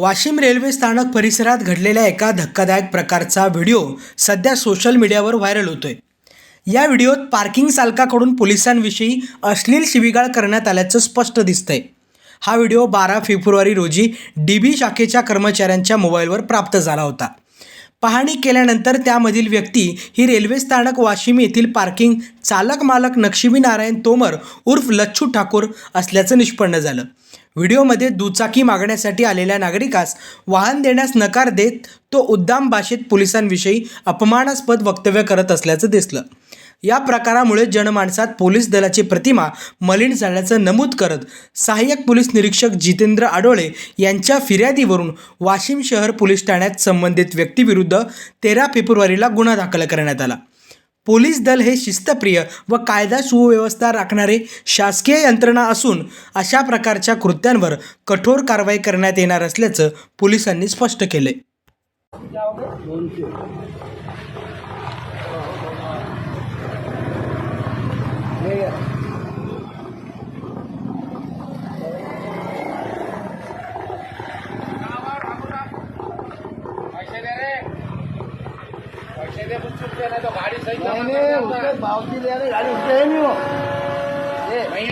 Washim railway स्थानक परिसरात घडलेल्या एका धक्कादायक प्रकारचा व्हिडिओ सध्या सोशल मीडियावर व्हायरल होतोय। या व्हिडिओत पार्किंग चालकाकडून पोलिसांविषयी अश्लील शिवीगाळ करण्यात आल्याचं स्पष्ट दिसतंय। हा व्हिडिओ 12 फेब्रुवारी रोजी डीबी शाखेच्या कर्मचाऱ्यांच्या मोबाईलवर प्राप्त झाला होता। पाहणी केल्यानंतर त्यामधील व्यक्ती ही रेल्वे स्थानक वाशिम येथील पार्किंग चालक मालक नक्षिबी नारायण तोमर उर्फ लच्छू ठाकूर असल्याचं निष्पन्न झालं। व्हिडिओमध्ये दुचाकी मागण्यासाठी आलेल्या नागरिकास वाहन देण्यास नकार देत तो उद्दाम भाषेत पोलिसांविषयी अपमानास्पद वक्तव्य करत असल्याचं दिसलं। या प्रकारामुळे जनमानसात पोलीस दलाची प्रतिमा मलिन झाल्याचं नमूद करत सहाय्यक पोलीस निरीक्षक जितेंद्र आडोळे यांच्या फिर्यादीवरून वाशिम शहर पोलीस ठाण्यात संबंधित व्यक्तीविरुद्ध 13 फेब्रुवारीला गुन्हा दाखल करण्यात आला। पोलीस दल हे शिस्तप्रिय व कायदा सुव्यवस्था राखणारे शासकीय यंत्रणा असून अशा प्रकारच्या कृत्यांवर कठोर कारवाई करण्यात येणार असल्याचं पोलिसांनी स्पष्ट केले।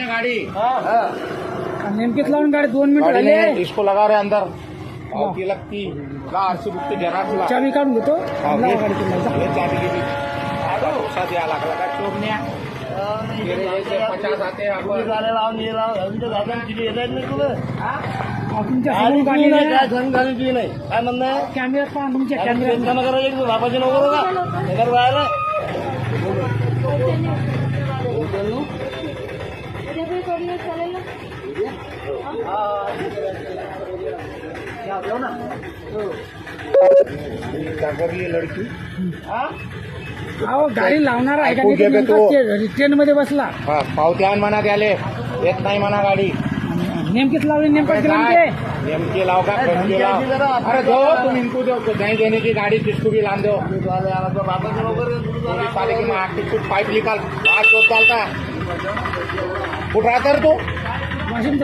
गाड़ी नेमकीच लावून गाडी 2 मिनिट झाले। इसको लगा रहे अंदर पावती लगती आरसी बुक के जरा चाबी काढून घेतो। चाबी की दिया लगा चोरण्या 50 आते तुमच्या समोर गाडी नाही काय म्हणणं कॅमेरा पहा तुमच्या कॅमेरा बाबाजी नगर राहिला लड़की अहो गाडी लावणार आहे का ट्रेन मध्ये बसला पावती आण म्हणा त्याले येत नाही म्हणा गाडी नेमकीच लावली नेमके लाव का अरे दो तुम इनको दो नहीं देने की गाड़ी किसको भी लान दो पाइप निकाल आज चोट डालता उठ रहा कर तू